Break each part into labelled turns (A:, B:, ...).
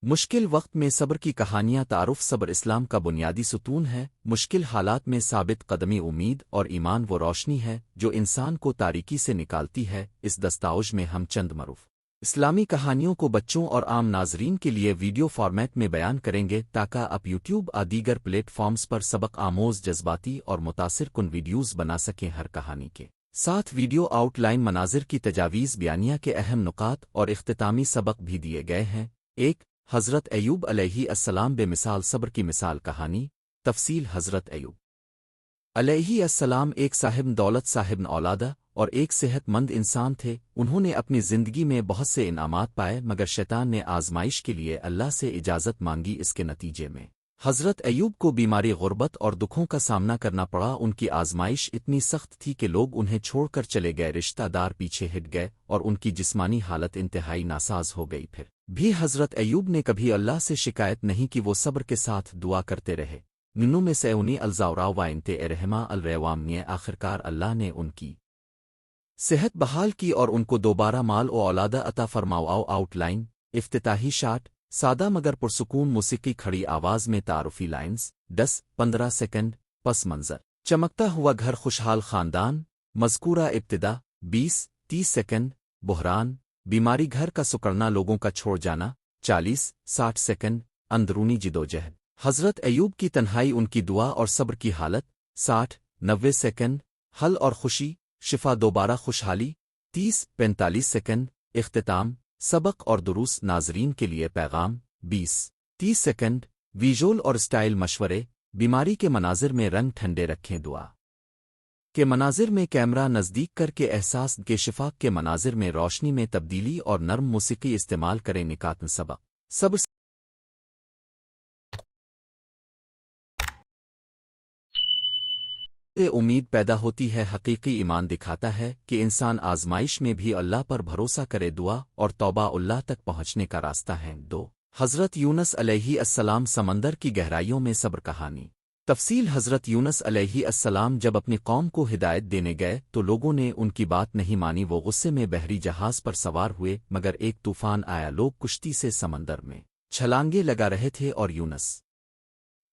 A: مشکل وقت میں صبر کی کہانیاں تعارف صبر اسلام کا بنیادی ستون ہے۔ مشکل حالات میں ثابت قدمی امید اور ایمان وہ روشنی ہے جو انسان کو تاریکی سے نکالتی ہے۔ اس دستاویز میں ہم چند معروف اسلامی کہانیوں کو بچوں اور عام ناظرین کے لیے ویڈیو فارمیٹ میں بیان کریں گے تاکہ آپ یوٹیوب دیگر پلیٹ فارمز پر سبق آموز جذباتی اور متاثر کن ویڈیوز بنا سکیں۔ ہر کہانی کے ساتھ ویڈیو آؤٹ لائن، مناظر کی تجاویز، بیانیہ کے اہم نکات اور اختتامی سبق بھی دیے گئے ہیں۔ ایک، حضرت ایوب علیہ السلام بے مثال صبر کی مثال کہانی۔ تفصیل: حضرت ایوب علیہ السلام ایک صاحب دولت، صاحب اولادہ اور ایک صحت مند انسان تھے۔ انہوں نے اپنی زندگی میں بہت سے انعامات پائے مگر شیطان نے آزمائش کے لیے اللہ سے اجازت مانگی۔ اس کے نتیجے میں حضرت ایوب کو بیماری، غربت اور دکھوں کا سامنا کرنا پڑا۔ ان کی آزمائش اتنی سخت تھی کہ لوگ انہیں چھوڑ کر چلے گئے، رشتہ دار پیچھے ہٹ گئے اور ان کی جسمانی حالت انتہائی ناساز ہو گئی۔ پھر بھی حضرت ایوب نے کبھی اللہ سے شکایت نہیں کی، وہ صبر کے ساتھ دعا کرتے رہے۔ ننو میں سیونی الزاوراو وائنتے ارحمہ الروامنیے، آخرکار اللہ نے ان کی صحت بحال کی اور ان کو دوبارہ مال و اولادہ عطا فرماؤ۔ آؤٹ لائن، افتتاحی شاٹ، سادہ مگر پرسکون موسیقی، کھڑی آواز میں تعارفی لائنز، 10-15 سیکنڈ، پس منظر، چمکتا ہوا گھر، خوشحال خاندان، مذکورہ ابتدا، 20-30 سیکنڈ، بحران، بیماری، گھر کا سکڑنا، لوگوں کا چھوڑ جانا، 40-60 سیکنڈ، اندرونی جدوجہد، حضرت ایوب کی تنہائی، ان کی دعا اور صبر کی حالت، 60-90 سیکنڈ، حل اور خوشی، شفا، دوبارہ خوشحالی، 30-45 سیکنڈ، اختتام، سبق اور دروس، ناظرین کے لیے پیغام، 20-30 سیکنڈ، ویژول اور سٹائل مشورے، بیماری کے مناظر میں رنگ ٹھنڈے رکھیں، دعا کے مناظر میں کیمرہ نزدیک کر کے احساس کے، شفا کے مناظر میں روشنی میں تبدیلی اور نرم موسیقی استعمال کریں۔ نکات سبق، صبر سے امید پیدا ہوتی ہے، حقیقی ایمان دکھاتا ہے کہ انسان آزمائش میں بھی اللہ پر بھروسہ کرے۔ دعا اور توبہ اللہ تک پہنچنے کا راستہ ہیں۔ 2، حضرت یونس علیہ السلام سمندر کی گہرائیوں میں صبر کہانی۔ تفصیل: حضرت یونس علیہ السلام جب اپنی قوم کو ہدایت دینے گئے تو لوگوں نے ان کی بات نہیں مانی۔ وہ غصے میں بحری جہاز پر سوار ہوئے مگر ایک طوفان آیا، لوگ کشتی سے سمندر میں چھلانگیں لگا رہے تھے اور یونس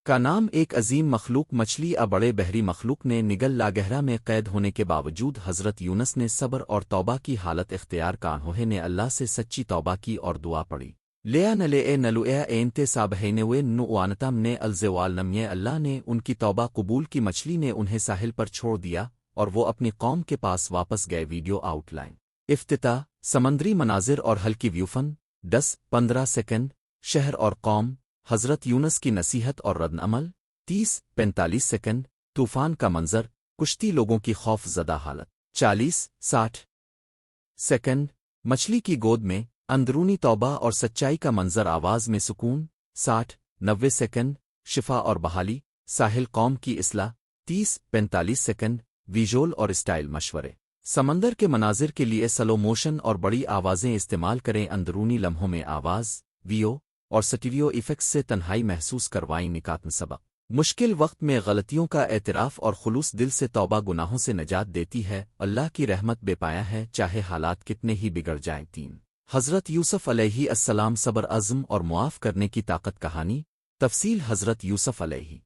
A: کا نام ایک عظیم مخلوق مچھلی بڑے بحری مخلوق نے نگل لاگہرا میں قید ہونے کے باوجود حضرت یونس نے صبر اور توبہ کی حالت اختیار کا۔ انہوں نے اللہ سے سچی توبہ کی اور دعا پڑھی، لیا نلے نلویا اینتے سابہینوے نوانتم نے الزوال نمیے۔ اللہ نے ان کی توبہ قبول کی، مچھلی نے انہیں ساحل پر چھوڑ دیا اور وہ اپنی قوم کے پاس واپس گئے۔ ویڈیو آؤٹ لائن، افتتاح، سمندری مناظر اور ہلکی ویوفن، 10-15 سیکنڈ، شہر اور قوم، حضرت یونس کی نصیحت اور رد عمل، 30-45 سیکنڈ، طوفان کا منظر، کشتی، لوگوں کی خوف زدہ حالت، 40-60 سیکنڈ، مچھلی کی گود میں، اندرونی توبہ اور سچائی کا منظر، آواز میں سکون، 60-90 سیکنڈ، شفا اور بحالی، ساحل، قوم کی اصلاح، 30-45 سیکنڈ، ویژول اور سٹائل مشورے، سمندر کے مناظر کے لیے سلو موشن اور بڑی آوازیں استعمال کریں، اندرونی لمحوں میں آواز، ویو اور سٹیریو ایفیکٹس سے تنہائی محسوس کروائیں۔ نکات سبق، مشکل وقت میں غلطیوں کا اعتراف اور خلوص دل سے توبہ گناہوں سے نجات دیتی ہے۔ اللہ کی رحمت بے پایا ہے، چاہے حالات کتنے ہی بگڑ جائیں۔ 3، حضرت یوسف علیہ السلام صبر، عزم اور معاف کرنے کی طاقت کہانی۔ تفصیل: حضرت یوسف علیہ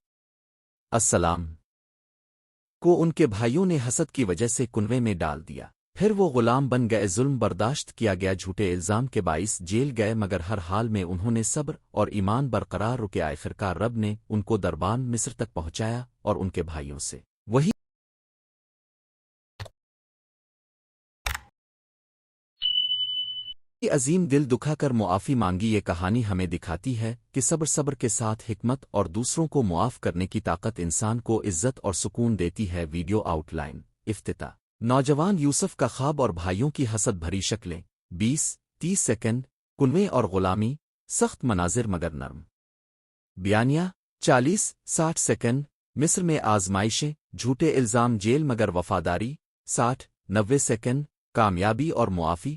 A: السلام کو ان کے بھائیوں نے حسد کی وجہ سے کنویں میں ڈال دیا، پھر وہ غلام بن گئے، ظلم برداشت کیا گیا، جھوٹے الزام کے باعث جیل گئے مگر ہر حال میں انہوں نے صبر اور ایمان برقرار رکے۔ آخرکار رب نے ان کو دربان مصر تک پہنچایا اور ان کے بھائیوں سے وہی عظیم دل دکھا کر معافی مانگی۔ یہ کہانی ہمیں دکھاتی ہے کہ صبر کے ساتھ حکمت اور دوسروں کو معاف کرنے کی طاقت انسان کو عزت اور سکون دیتی ہے۔ ویڈیو آؤٹ لائن، افتتاح، نوجوان یوسف کا خواب اور بھائیوں کی حسد بھری شکلیں، 20-30 سیکنڈ، کنویں اور غلامی، سخت مناظر مگر نرم بیانیہ، 40-60 سیکنڈ، مصر میں آزمائشیں، جھوٹے الزام، جیل مگر وفاداری، 60-90 سیکنڈ، کامیابی اور معافی،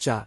A: 4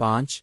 A: 5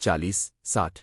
A: 40-60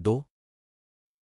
A: 2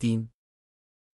A: 3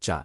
A: 4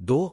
A: 2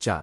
A: 4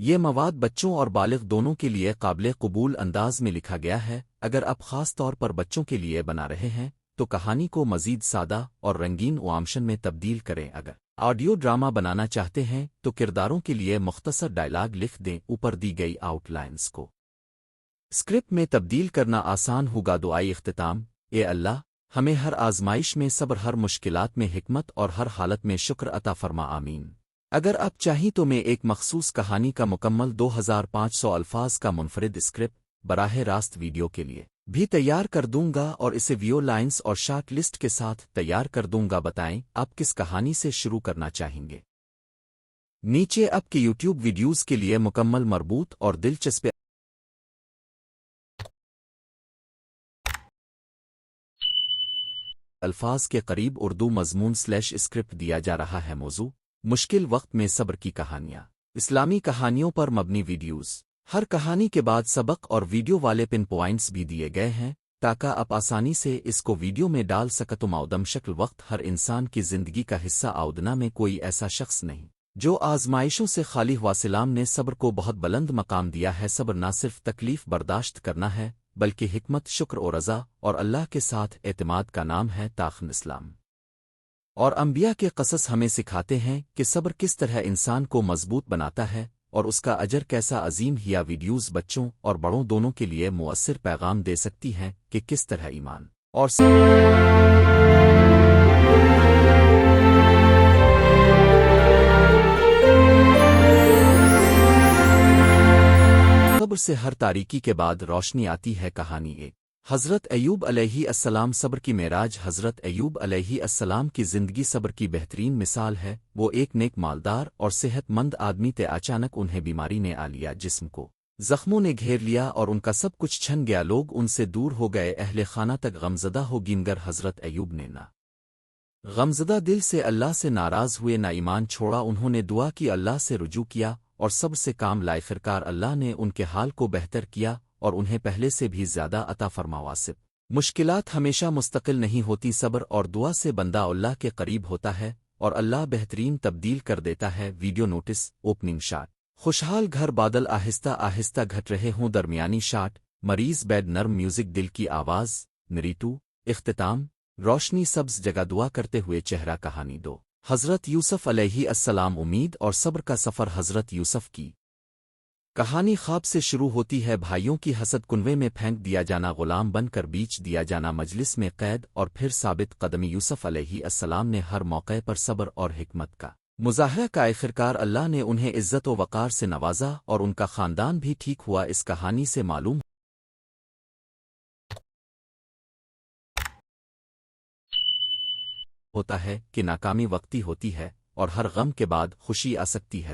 A: یہ مواد بچوں اور بالغ دونوں کے لیے قابل قبول انداز میں لکھا گیا ہے۔ اگر آپ خاص طور پر بچوں کے لیے بنا رہے ہیں تو کہانی کو مزید سادہ اور رنگین وامشن میں تبدیل کریں۔ اگر آڈیو ڈرامہ بنانا چاہتے ہیں تو کرداروں کے لیے مختصر ڈائلاگ لکھ دیں۔ اوپر دی گئی آؤٹ لائنز کو اسکرپٹ میں تبدیل کرنا آسان ہوگا۔ دعائی اختتام: اے اللہ، ہمیں ہر آزمائش میں صبر، ہر مشکلات میں حکمت اور ہر حالت میں شکر عطا فرما، آمین۔ اگر آپ چاہیں تو میں ایک مخصوص کہانی کا مکمل 2500 الفاظ کا منفرد اسکرپٹ براہ راست ویڈیو کے لیے بھی تیار کر دوں گا اور اسے ویو لائنز اور شارٹ لسٹ کے ساتھ تیار کر دوں گا۔ بتائیں آپ کس کہانی سے شروع کرنا چاہیں گے؟ نیچے آپ کے یوٹیوب ویڈیوز کے لیے مکمل مربوط اور دلچسپ الفاظ کے قریب اردو مضمون / اسکرپٹ دیا جا رہا ہے۔ موضوع: مشکل وقت میں صبر کی کہانیاں، اسلامی کہانیوں پر مبنی ویڈیوز۔ ہر کہانی کے بعد سبق اور ویڈیو والے پن پوائنٹس بھی دیے گئے ہیں تاکہ آپ آسانی سے اس کو ویڈیو میں ڈال سکتم۔ آودم شکل وقت: ہر انسان کی زندگی کا حصہ آودنا میں کوئی ایسا شخص نہیں جو آزمائشوں سے خالی ہوا۔ سلام نے صبر کو بہت بلند مقام دیا ہے۔ صبر نہ صرف تکلیف برداشت کرنا ہے بلکہ حکمت، شکر و رضا اور اللہ کے ساتھ اعتماد کا نام ہے۔ تاخن اسلام اور انبیاء کے قصص ہمیں سکھاتے ہیں کہ صبر کس طرح انسان کو مضبوط بناتا ہے اور اس کا اجر کیسا عظیم ہے۔ یہ ویڈیوز بچوں اور بڑوں دونوں کے لیے مؤثر پیغام دے سکتی ہیں کہ کس طرح ایمان اور صبر سے ہر تاریکی کے بعد روشنی آتی ہے۔ کہانی ایک حضرت ایوب علیہ السلام صبر کی معراج۔ حضرت ایوب علیہ السلام کی زندگی صبر کی بہترین مثال ہے۔ وہ ایک نیک، مالدار اور صحت مند آدمی تھے۔ اچانک انہیں بیماری نے آ لیا، جسم کو زخموں نے گھیر لیا اور ان کا سب کچھ چھن گیا۔ لوگ ان سے دور ہو گئے، اہل خانہ تک غمزدہ ہو گئیں، مگر حضرت ایوب نے نہ غمزدہ دل سے اللہ سے ناراض ہوئے، نہ ایمان چھوڑا۔ انہوں نے دعا کی، اللہ سے رجوع کیا اور صبر سے کام لائے۔ آخرکار اللہ نے ان کے حال کو بہتر کیا اور انہیں پہلے سے بھی زیادہ عطا فرمایا۔ مشکلات ہمیشہ مستقل نہیں ہوتی، صبر اور دعا سے بندہ اللہ کے قریب ہوتا ہے اور اللہ بہترین تبدیل کر دیتا ہے۔ ویڈیو نوٹس: اوپننگ شاٹ: خوشحال گھر، بادل آہستہ آہستہ گھٹ رہے ہوں۔ درمیانی شاٹ: مریض بیڈ، نرم میوزک، دل کی آواز۔ نریٹو: اختتام: روشنی، سبز جگہ، دعا کرتے ہوئے چہرہ۔ کہانی دو حضرت یوسف علیہ السلام، امید اور صبر کا سفر۔ حضرت یوسف کی کہانی خواب سے شروع ہوتی ہے۔ بھائیوں کی حسد، کنویں میں پھینک دیا جانا، غلام بن کر بیچ دیا جانا، مجلس میں قید اور پھر ثابت قدمی۔ یوسف علیہ السلام نے ہر موقع پر صبر اور حکمت کا مظاہرہ کا۔ آخرکار اللہ نے انہیں عزت و وقار سے نوازا اور ان کا خاندان بھی ٹھیک ہوا۔ اس کہانی سے معلوم ہوتا ہے کہ ناکامی وقتی ہوتی ہے اور ہر غم کے بعد خوشی آ سکتی ہے۔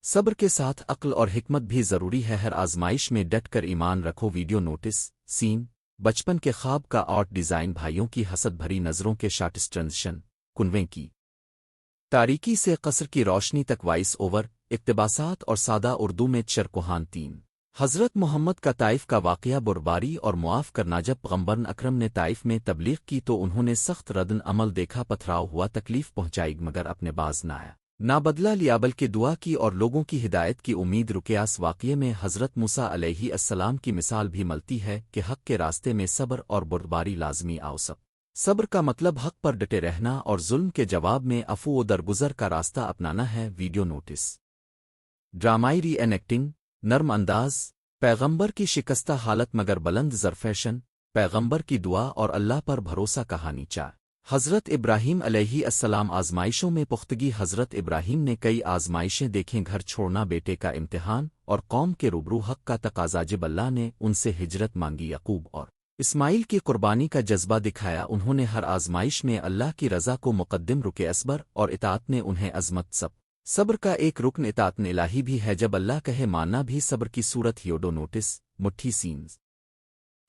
A: صبر کے ساتھ عقل اور حکمت بھی ضروری ہے۔ ہر آزمائش میں ڈٹ کر ایمان رکھو۔ ویڈیو نوٹس: سین: بچپن کے خواب کا آرٹ ڈیزائن، بھائیوں کی حسد بھری نظروں کے شاٹس، ٹرانزیشن: کنویں کی تاریکی سے قصر کی روشنی تک، وائس اوور، اقتباسات اور سادہ اردو میں چرکوہان 3۔ حضرت محمد کا طائف کا واقعہ برباری اور معاف کرنا۔ جب پیغمبر اکرم نے طائف میں تبلیغ کی تو انہوں نے سخت ردن عمل دیکھا، پتھراؤ ہوا، تکلیف پہنچائی، مگر اپنے باز نہ آیا، نہ بدلہ لیا بلکہ دعا کی اور لوگوں کی ہدایت کی امید رکھی۔ اس واقعے میں حضرت موسیٰ علیہ السلام کی مثال بھی ملتی ہے کہ حق کے راستے میں صبر اور بردباری لازمی آؤ۔ صبر کا مطلب حق پر ڈٹے رہنا اور ظلم کے جواب میں عفو و درگزر کا راستہ اپنانا ہے۔ ویڈیو نوٹس: ڈرامائی ری اینیکٹنگ، نرم انداز، پیغمبر کی شکستہ حالت مگر بلند ظرفیشن، پیغمبر کی دعا اور اللہ پر بھروسہ۔ کہانی 4 حضرت ابراہیم علیہ السلام، آزمائشوں میں پختگی۔ حضرت ابراہیم نے کئی آزمائشیں دیکھیں، گھر چھوڑنا، بیٹے کا امتحان اور قوم کے روبرو حق کا تقاضا۔ جب اللہ نے ان سے ہجرت مانگی، یعقوب اور اسماعیل کی قربانی کا جذبہ دکھایا، انہوں نے ہر آزمائش میں اللہ کی رضا کو مقدم رکے۔ صبر اور اطاعت نے انہیں عظمت۔ صبر کا ایک رکن اطاعت الہی بھی ہے، جب اللہ کہے ماننا بھی صبر کی صورت۔ ویڈیو نوٹس: مٹھی سینز: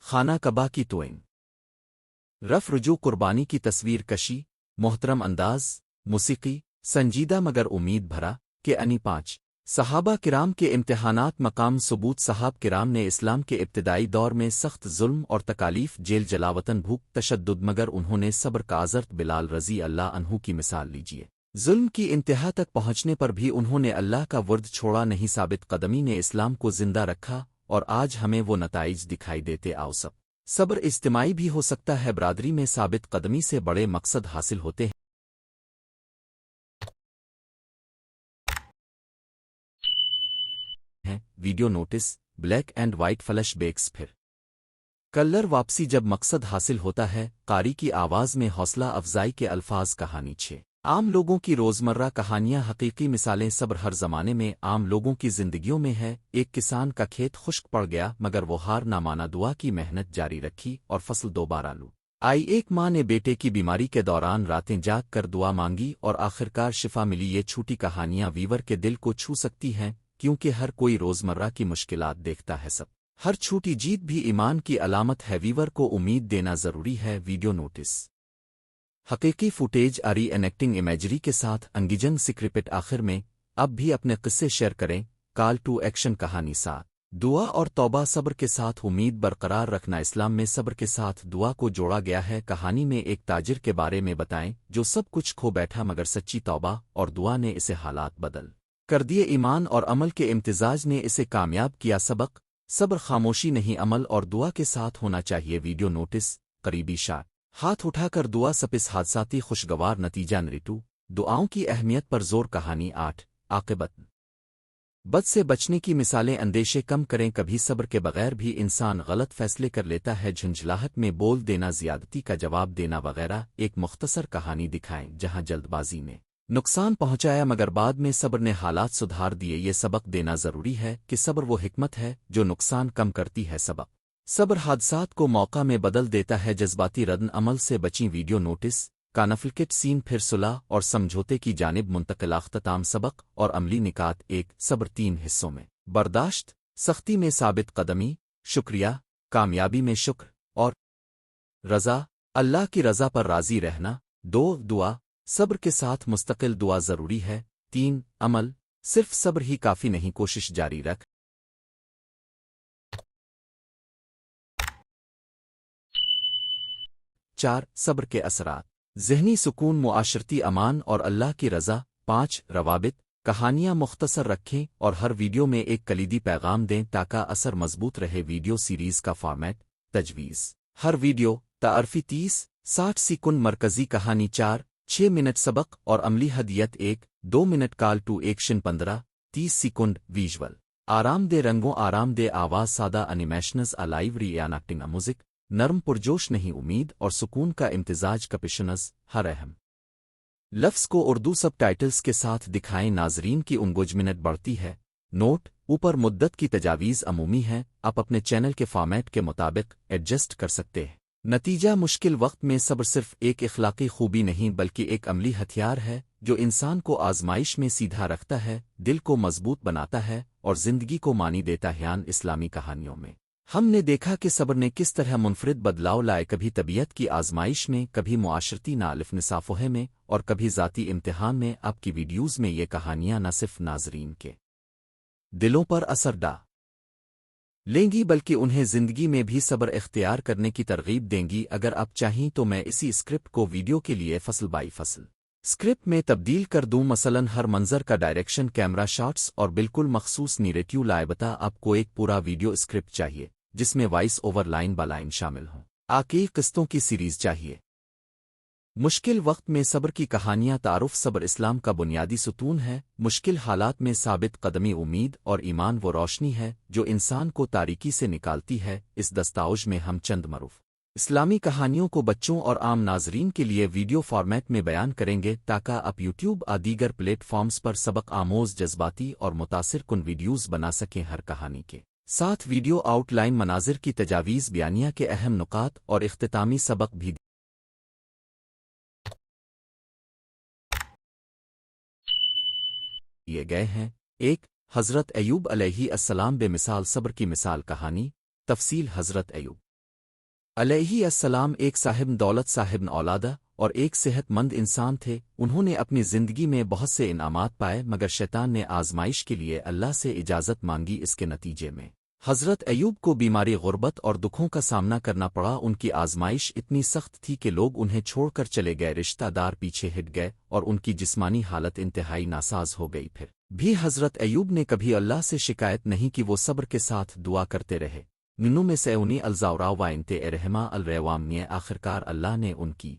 A: خانہ کعبہ کی توئنگ، رف رجوع، قربانی کی تصویر کشی، محترم انداز، موسیقی، سنجیدہ مگر امید بھرا۔ کہ انی 5 صحابہ کرام کے امتحانات، مقام ثبوت۔ صحاب کرام نے اسلام کے ابتدائی دور میں سخت ظلم اور تکالیف، جیل، جلاوطن، بھوک، تشدد، مگر انہوں نے صبر کا۔ حضرت بلال رضی اللہ عنہ کی مثال لیجیے۔ ظلم کی انتہا تک پہنچنے پر بھی انہوں نے اللہ کا ورد چھوڑا نہیں، ثابت قدمی نے اسلام کو زندہ رکھا، اور آج ہمیں وہ نتائج دکھائی دیتے آؤ سب۔ صبر اجتماعی بھی ہو سکتا ہے، برادری میں ثابت قدمی سے بڑے مقصد حاصل ہوتے ہیں۔ Video notes: black and white flashbacks, پھر کلر واپسی جب مقصد حاصل ہوتا ہے۔ قاری کی آواز میں حوصلہ افزائی کے الفاظ۔ کہانی 6 عام لوگوں کی روزمرہ کہانیاں، حقیقی مثالیں۔ صبر ہر زمانے میں عام لوگوں کی زندگیوں میں ہے۔ ایک کسان کا کھیت خشک پڑ گیا، مگر وہ ہار نہ مانا، دعا کی محنت جاری رکھی اور فصل دوبارہ لو آئی۔ ایک ماں نے بیٹے کی بیماری کے دوران راتیں جاگ کر دعا مانگی اور آخرکار شفا ملی۔ یہ چھوٹی کہانیاں ویور کے دل کو چھو سکتی ہیں، کیونکہ ہر کوئی روزمرہ کی مشکلات دیکھتا ہے۔ سب ہر چھوٹی جیت بھی ایمان کی علامت ہے۔ ویور کو امید دینا ضروری ہے۔ ویڈیو نوٹس: حقیقی فوٹیج اری اینیکٹنگ امیجری کے ساتھ انگیجنگ سکرپٹ۔ آخر میں اب بھی اپنے قصے شیئر کریں۔ کال ٹو ایکشن: کہانی 7 دعا اور توبہ۔ صبر کے ساتھ امید برقرار رکھنا۔ اسلام میں صبر کے ساتھ دعا کو جوڑا گیا ہے۔ کہانی میں ایک تاجر کے بارے میں بتائیں جو سب کچھ کھو بیٹھا، مگر سچی توبہ اور دعا نے اسے حالات بدل کر دیے۔ ایمان اور عمل کے امتزاج نے اسے کامیاب کیا۔ سبق: صبر خاموشی نہیں، عمل اور دعا کے ساتھ ہونا چاہیے۔ ویڈیو نوٹس: قریبی شاٹ: ہاتھ اٹھا کر دعا سپس حادثاتی خوشگوار نتیجہ نریٹو۔ دعاؤں کی اہمیت پر زور۔ کہانی 8 عاقبت: بد سے بچنے کی مثالیں۔ اندیشے کم کریں، کبھی صبر کے بغیر بھی انسان غلط فیصلے کر لیتا ہے۔ جھنجھلاہٹ میں بول دینا، زیادتی کا جواب دینا وغیرہ۔ ایک مختصر کہانی دکھائیں جہاں جلد بازی نے نقصان پہنچایا مگر بعد میں صبر نے حالات سدھار دیے۔ یہ سبق دینا ضروری ہے کہ صبر وہ حکمت ہے جو نقصان کم کرتی ہے۔ سبق: صبر حادثات کو موقع میں بدل دیتا ہے۔ جذباتی ردن عمل سے بچیں۔ ویڈیو نوٹس: کانفلکٹ سین، پھر صلح اور سمجھوتے کی جانب منتقل۔ اختتام: سبق اور عملی نکات۔ 1 صبر 3 حصوں میں برداشت: سختی میں ثابت قدمی، شکریہ، کامیابی میں شکر، اور رضا، اللہ کی رضا پر راضی رہنا۔ 2 دعا: صبر کے ساتھ مستقل دعا ضروری ہے۔ 3 عمل: صرف صبر ہی کافی نہیں، کوشش جاری رکھ۔ 4 صبر کے اثرات: ذہنی سکون، معاشرتی امان اور اللہ کی رضا۔ 5 روابط: کہانیاں مختصر رکھیں اور ہر ویڈیو میں ایک کلیدی پیغام دیں تاکہ اثر مضبوط رہے۔ ویڈیو سیریز کا فارمیٹ: تجویز: ہر ویڈیو تعارفی 30-60 سیکنڈ، مرکزی کہانی 4-6 منٹ، سبق اور عملی ہدیت 1-2 minute, call to action 15-30 second, visual: آرام دہ رنگوں، آرام دہ آواز، سادہ انیمیشنز، الائیو ری ایناکٹنگ میوزک، نرم پرجوش نہیں، امید اور سکون کا امتزاج۔ کپشنز: ہر اہم لفظ کو اردو سب ٹائٹلز کے ساتھ دکھائیں۔ ناظرین کی انگیجمنٹ بڑھتی ہے۔ نوٹ: اوپر مدت کی تجاویز عمومی ہیں، آپ اپنے چینل کے فارمیٹ کے مطابق ایڈجسٹ کر سکتے ہیں۔ نتیجہ: مشکل وقت میں صبر صرف ایک اخلاقی خوبی نہیں بلکہ ایک عملی ہتھیار ہے جو انسان کو آزمائش میں سیدھا رکھتا ہے، دل کو مضبوط بناتا ہے اور زندگی کو معنی دیتا ہے۔ اسلامی کہانیوں میں ہم نے دیکھا کہ صبر نے کس طرح منفرد بدلاؤ لائے، کبھی طبیعت کی آزمائش میں، کبھی معاشرتی نالف نصافوہے میں، اور کبھی ذاتی امتحان میں۔ آپ کی ویڈیوز میں یہ کہانیاں نہ صرف ناظرین کے دلوں پر اثر لیں گی بلکہ انہیں زندگی میں بھی صبر اختیار کرنے کی ترغیب دیں گی۔ اگر آپ چاہیں تو میں اسی اسکرپٹ کو ویڈیو کے لیے فصل بائی فصل اسکرپٹ میں تبدیل کر دوں، مثلاً ہر منظر کا ڈائریکشن، کیمرہ شاٹس اور بالکل مخصوص نیریٹیو لائبتا۔ آپ کو ایک پورا ویڈیو اسکرپٹ چاہیے جس میں وائس اوور لائن بالائن شامل ہوں؟ آکئی قسطوں کی سیریز چاہیے؟ مشکل وقت میں صبر کی کہانیاں۔ تعارف: صبر اسلام کا بنیادی ستون ہے۔ مشکل حالات میں ثابت قدمی، امید اور ایمان وہ روشنی ہے جو انسان کو تاریکی سے نکالتی ہے۔ اس دستاویز میں ہم چند معروف اسلامی کہانیوں کو بچوں اور عام ناظرین کے لیے ویڈیو فارمیٹ میں بیان کریں گے تاکہ آپ یوٹیوب اور دیگر پلیٹ فارمز پر سبق آموز، جذباتی اور متاثر کن ویڈیوز بنا سکیں۔ ہر کہانی کے ساتھ ویڈیو آؤٹ لائن، مناظر کی تجاویز، بیانیہ کے اہم نکات اور اختتامی سبق بھی دیے گئے ہیں۔ 1 حضرت ایوب علیہ السلام بے مثال صبر کی مثال۔ کہانی تفصیل: حضرت ایوب علیہ السلام ایک صاحب دولت، صاحب اولادہ اور ایک صحت مند انسان تھے۔ انہوں نے اپنی زندگی میں بہت سے انعامات پائے مگر شیطان نے آزمائش کے لیے اللہ سے اجازت مانگی۔ اس کے نتیجے میں حضرت ایوب کو بیماری غربت اور دکھوں کا سامنا کرنا پڑا ان کی آزمائش اتنی سخت تھی کہ لوگ انہیں چھوڑ کر چلے گئے رشتہ دار پیچھے ہٹ گئے اور ان کی جسمانی حالت انتہائی ناساز ہو گئی پھر بھی حضرت ایوب نے کبھی اللہ سے شکایت نہیں کی وہ صبر کے ساتھ دعا کرتے رہے ننو میں سے انہیں الزاورا و انتے ارحمہ الروام نے آخرکار اللہ نے ان کی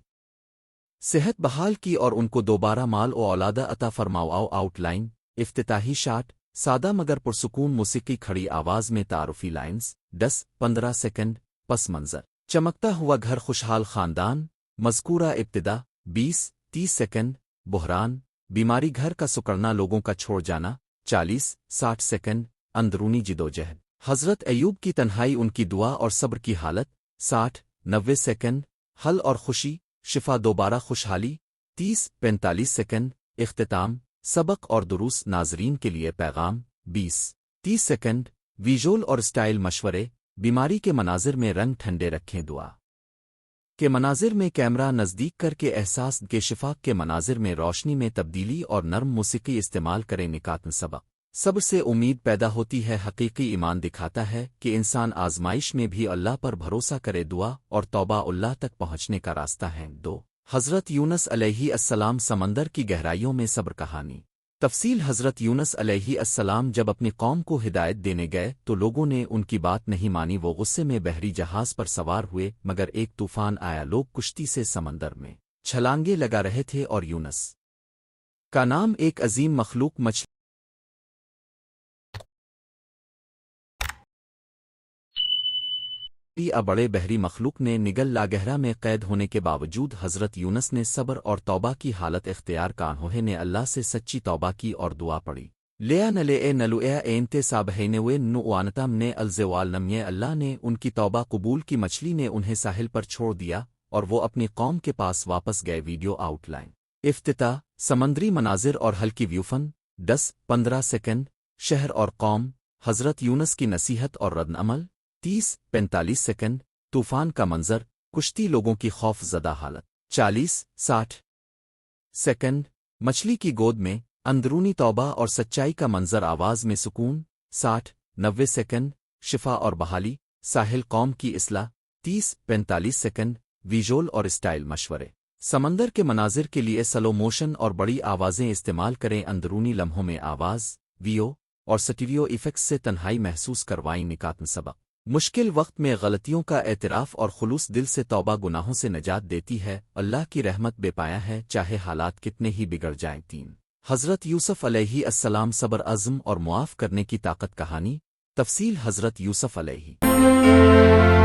A: صحت بحال کی اور ان کو دوبارہ مال و اولادہ عطا فرماؤ آؤٹ لائن افتتاحی شاٹ سادہ مگر پرسکون موسیقی کھڑی آواز میں تعارفی لائنز 10-15 سیکنڈ پس منظر چمکتا ہوا گھر خوشحال خاندان مذکورہ ابتدا 20-30 سیکنڈ بحران بیماری گھر کا سکڑنا لوگوں کا چھوڑ جانا 40-60 سیکنڈ اندرونی جدوجہد حضرت ایوب کی تنہائی ان کی دعا اور صبر کی حالت 60-90 سیکنڈ حل اور خوشی شفا دوبارہ خوشحالی 30-45 سیکنڈ اختتام سبق اور دروس ناظرین کے لیے پیغام 20-30 سیکنڈ ویژول اور سٹائل مشورے بیماری کے مناظر میں رنگ ٹھنڈے رکھیں دعا کے مناظر میں کیمرہ نزدیک کر کے احساس کے شفاق کے مناظر میں روشنی میں تبدیلی اور نرم موسیقی استعمال کریں نکاتن سبق صبر سے امید پیدا ہوتی ہے حقیقی ایمان دکھاتا ہے کہ انسان آزمائش میں بھی اللہ پر بھروسہ کرے دعا اور توبہ اللہ تک پہنچنے کا راستہ ہے 2 حضرت یونس علیہ السلام سمندر کی گہرائیوں میں صبر کہانی تفصیل حضرت یونس علیہ السلام جب اپنی قوم کو ہدایت دینے گئے تو لوگوں نے ان کی بات نہیں مانی وہ غصے میں بحری جہاز پر سوار ہوئے مگر ایک طوفان آیا لوگ کشتی سے سمندر میں چھلانگے لگا رہے تھے اور یونس کا نام ایک عظیم مخلوق مچھلی بڑے بحری مخلوق نے نگل لاگہرا میں قید ہونے کے باوجود حضرت یونس نے صبر اور توبہ کی حالت اختیار کانہوہے نے اللہ سے سچی توبہ کی اور دعا پڑی لیا نلے اے نلویا اینتے سابہینوے نوانتم نے الزوال نمیے اللہ نے ان کی توبہ قبول کی مچھلی نے انہیں ساحل پر چھوڑ دیا اور وہ اپنی قوم کے پاس واپس گئے ویڈیو آؤٹ لائن افتتاح سمندری مناظر اور ہلکی ویوفن 10-15 سیکنڈ شہر اور قوم حضرت یونس کی نصیحت اور رد عمل 30-45 سیکنڈ طوفان کا منظر کشتی لوگوں کی خوف زدہ حالت 40-60 سیکنڈ مچھلی کی گود میں اندرونی توبہ اور سچائی کا منظر آواز میں سکون 60-90 سیکنڈ شفا اور بحالی ساحل قوم کی اصلاح 30-45 سیکنڈ ویژول اور اسٹائل مشورے سمندر کے مناظر کے لیے سلو موشن اور بڑی آوازیں استعمال کریں اندرونی لمحوں میں آواز ویو اور سٹیریو ایفیکٹس سے تنہائی محسوس کروائیں نکاتن سبق مشکل وقت میں غلطیوں کا اعتراف اور خلوص دل سے توبہ گناہوں سے نجات دیتی ہے اللہ کی رحمت بے پایا ہے چاہے حالات کتنے ہی بگڑ جائیں 3 حضرت یوسف علیہ السلام صبر عزم اور معاف کرنے کی طاقت کہانی تفصیل حضرت یوسف علیہ